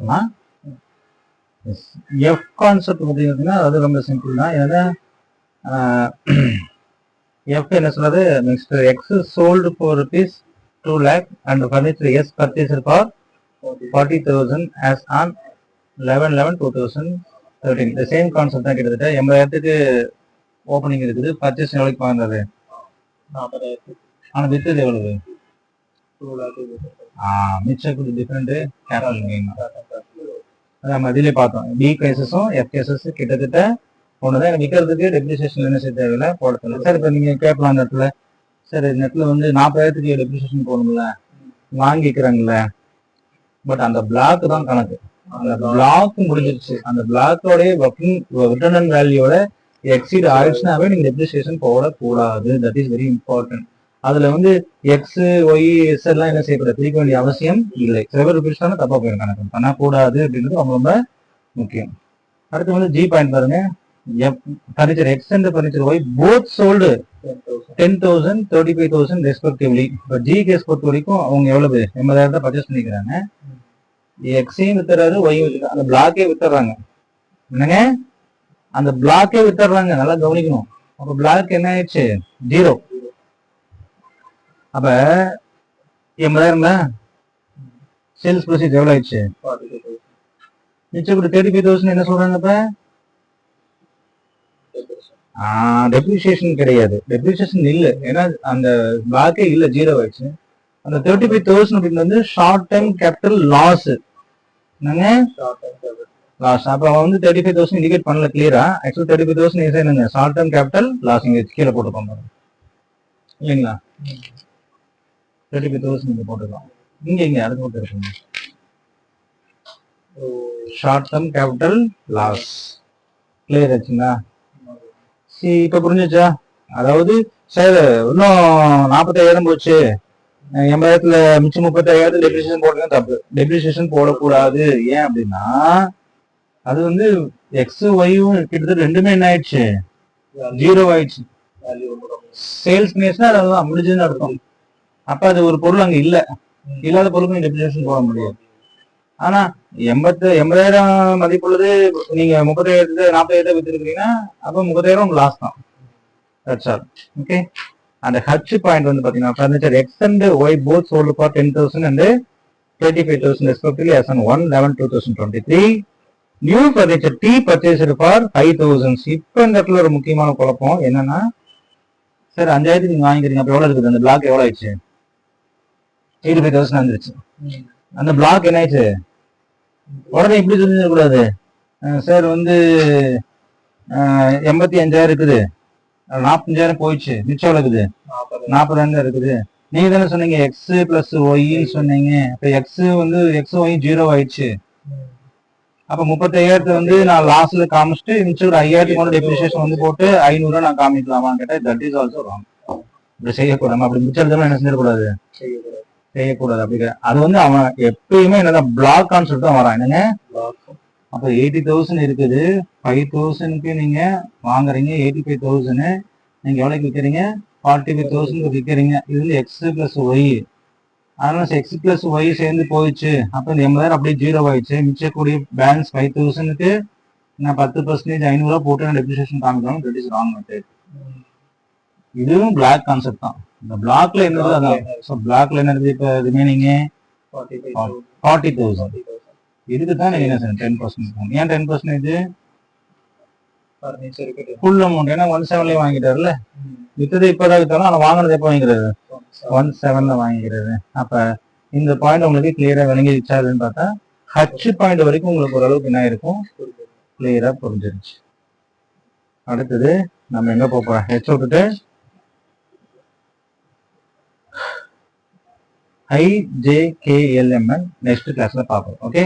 போட்டுக்கலாம். F concept பார்த்தீங்கன்னா அது ரொம்ப சிம்பிள் தான். ஏன்னா எஃப் என்ன சொல்றது, next X sold for rupees 2 lakh and furniture S purchased for 40,000 as on 11/11/2013. இந்த சேம் கான்செப்ட் தான். கிட்டத்தட்ட 80,000க்கு ஓப்பனிங் இருக்குது. பர்ச்சேஸ் எவ்வளோக்கு வாங்குறது? 40,000. ஆனால் வித்தது எவ்வளவு? 2 lakh. மிச்சம் கொஞ்சம் டிஃப்ரெண்ட் கேபிட்டல் கெயின். நம்ம அதிலே பார்த்தோம். பி கேசஸும் எஃப் கேசஸ் கிட்டத்தட்ட ஒண்ணுதான். எனக்கு விற்கிறதுக்கு டெப்ரிசியேஷன் என்ன செய்ய தேவையில்லை, போட தேவையில்லை. சார் இப்போ நீங்க கேட்கலாம் அந்த இடத்துல, சார் இந்த இடத்துல வந்து 40,000க்கு டெப்ரிசியேஷன் போடணும்ல, வாங்கிக்கிறாங்கல்ல. பட் அந்த பிளாக் தான் கணக்கு. அந்த பிளாக் முடிஞ்சிருச்சு. அந்த பிளாக்கோடைய ரிட்டர்ன் அண்ட் வேல்யூட எக்ஸீட் ஆயிடுச்சுனாவே நீங்க டெப்ரிசியேஷன் போடக்கூடாது. That is very important. அதுல வந்து எக்ஸ் ஒய் எஸ் எல்லாம் என்ன செய்யக்கூடாது, பிரிக்க வேண்டிய அவசியம் இல்லை. சில பேர் பிரிச்சாலும் தப்பா போயிடும், கணக்கு பண்ணக்கூடாது அப்படின்றது ரொம்ப ரொம்ப முக்கியம். அடுத்து வந்து ஜி பாயிண்ட் பாருங்க. Furniture X and furniture Y both sold 10,000 35,000 respectively. இப்போ ஜி கேஸ் பொறுத்த வரைக்கும் அவங்க எவ்வளவு 80,000 பர்ச்சேஸ் பண்ணிக்கிறாங்க. எக்ஸையும் வித்துறாரு, ஒய்யும் வித்துறாரு. அந்த பிளாக்கே வித்துறாங்க. என்னங்க, அந்த பிளாக்கே வித்துறாங்க. நல்லா கவனிக்கணும். அப்ப பிளாக் என்ன ஆயிடுச்சு? 0. அப்ப 80,000 சேல்ஸ் ப்ரொசீஜ் எவ்வளவு ஆயிடுச்சு? மிச்சம் 35,000 என்ன சொல்றாங்க? இப்ப டெப்ரிசியேஷன் கிடையாது, டெப்ரிசியேஷன் இல்ல. ஏன்னா அந்த பிளாக்கே இல்ல, 0 ஆயிடுச்சு. அந்த 35,000 அப்படின்னு வந்து ஷார்ட் டைம் கேபிட்டல் லாஸ். என்னங்க, லாஸ். அப்ப அவன் வந்து 35,000 இண்டிகேட் பண்ணல கிளியரா. ஆக்சுவலி 35,000 என்னங்க, ஷார்ட் டைம் கேபிட்டல் லாஸ். இங்க கீழே போட்டுக்கோங்க இல்லைங்களா? 35,000 இங்க போட்டுக்கலாம். இங்க அடுத்து போட்டு இருக்குங்க short time capital loss. Clear ஆச்சுங்களா? இப்ப புரிஞ்சுச்சா? அதாவது சார் இன்னும் 40,000 போச்சு, 80,000த்துல மிச்சம் 35,000 டெப்ரிசியேஷன் போடுறது தப்பு. டெப்ரிசியேஷன் போடக்கூடாது. ஏன் அப்படின்னா அது வந்து எக்ஸ் ஒய்யும் கிட்டத்தட்ட ரெண்டுமே என்ன ஆயிடுச்சு? 0 ஆயிடுச்சு. சேல்ஸ் பண்ணியாச்சுன்னா அது முடிஞ்சதுன்னு அர்த்தம். அப்ப அது ஒரு பொருள் அங்க இல்ல, இல்லாத பொருளுக்கு டெப்ரிசியேஷன் போட முடியாது. ஆனா 80,000 மதிப்புள்ளது நீங்க 30,000 40,000 வித்துருக்கீங்கன்னா அப்ப 30,000 லாஸ் தான். ஓகே. அந்த ஹச் பாயிண்ட் வந்து பாத்தீங்கன்னா furniture X and Y both sold for 10,000 and 35,000 respectively as on 1/11/2023. New furniture D purchased for 5,000. இப்ப இந்த இடத்துல ஒரு முக்கியமான குழப்பம் என்னன்னா, சார் 5,000 நீங்க வாங்கிக்கிறீங்க, அப்ப எவ்வளவு இருக்குது? அந்த பிளாக் எவ்வளவு ஆயிடுச்சு? 85,000 வந்துருச்சு. அந்த பிளாக் என்ன ஆயிடுச்சு? உடனே இப்படி சொல்லிடக்கூடாது. சார் வந்து 85,000 இருக்குது, 45,000 போயிடுச்சு, மிச்சம் இருக்குது 40,000 இருக்குது. நீங்க தானே சொன்னீங்க எக்ஸ் பிளஸ் ஒய்ன்னு சொன்னீங்க. இப்ப எக்ஸ் வந்து எக்ஸ் ஒய் 0 ஆயிடுச்சு. அப்ப 35,000 வந்து நான் லாஸ்ட்ல காமிச்சிட்டு மிச்சம் ஒரு 5,000 டெப்ரிசியேஷன் வந்து போட்டு 500 நான் காமிக்கலாமான்னு கேட்டா தட் இஸ் ஆல்சோ ராங். இப்படி செய்யக்கூடாது. அப்படி மிச்சம் என்ன செஞ்சிடக்கூடாது, செய்யக்கூடாது. அப்படி அது வந்து அவன் எப்பயுமே என்னதான் பிளாக் கான்செப்ட் தான் வரான். என்னங்க, அப்ப 80,000 இருக்குது, 5,000க்கு நீங்க வாங்குறீங்க, 85,000 நீங்க எவ்வளவுக்கு விற்கிறீங்க? 45,000 விற்கிறீங்க. இது வந்து எக்ஸ் பிளஸ் ஒய். அதனால எக்ஸ் பிளஸ் ஒய் சேர்ந்து போயிடுச்சு. அப்ப இந்த 80,000 அப்படியே 0 ஆயிடுச்சு. மிச்சக்கூடிய பேலன்ஸ் 5,000க்கு நான் 10% 500 போட்டு நான் டெப்ரிசியேஷன் காமிக்கணும். That is wrong method. இதுவும் பிளாக் கான்செப்ட் தான். இந்த பிளாக்ல என்னது அதான். ஸோ பிளாக்ல என்ன இருக்கு? இப்போ ரிமைனிங் 40,000. இதுக்கு தான் நீங்க என்ன செய்யணும்? 10%. ஏன் 10%? Full amount. ஏன்னா 17 வாங்கிட்டாருல. வித்தது இப்பதான் வித்தாலும், ஆனா வாங்கினது எப்போ வாங்கிக்கிறது? 17 வாங்கிக்கிறது. அப்ப இந்த பாயிண்ட் உங்களுக்கு கிளியரா விளங்கிடுச்சாருன்னு பார்த்தா ஹச் பாயிண்ட் வரைக்கும் உங்களுக்கு ஓரளவுக்கு என்ன இருக்கும், கிளியரா புரிஞ்சிருச்சு. அடுத்தது நம்ம எங்க போறோம்? ஹெச் விட்டுட்டு IJKLMN நெக்ஸ்ட் கிளாஸ்ல பார்ப்போம். ஓகே.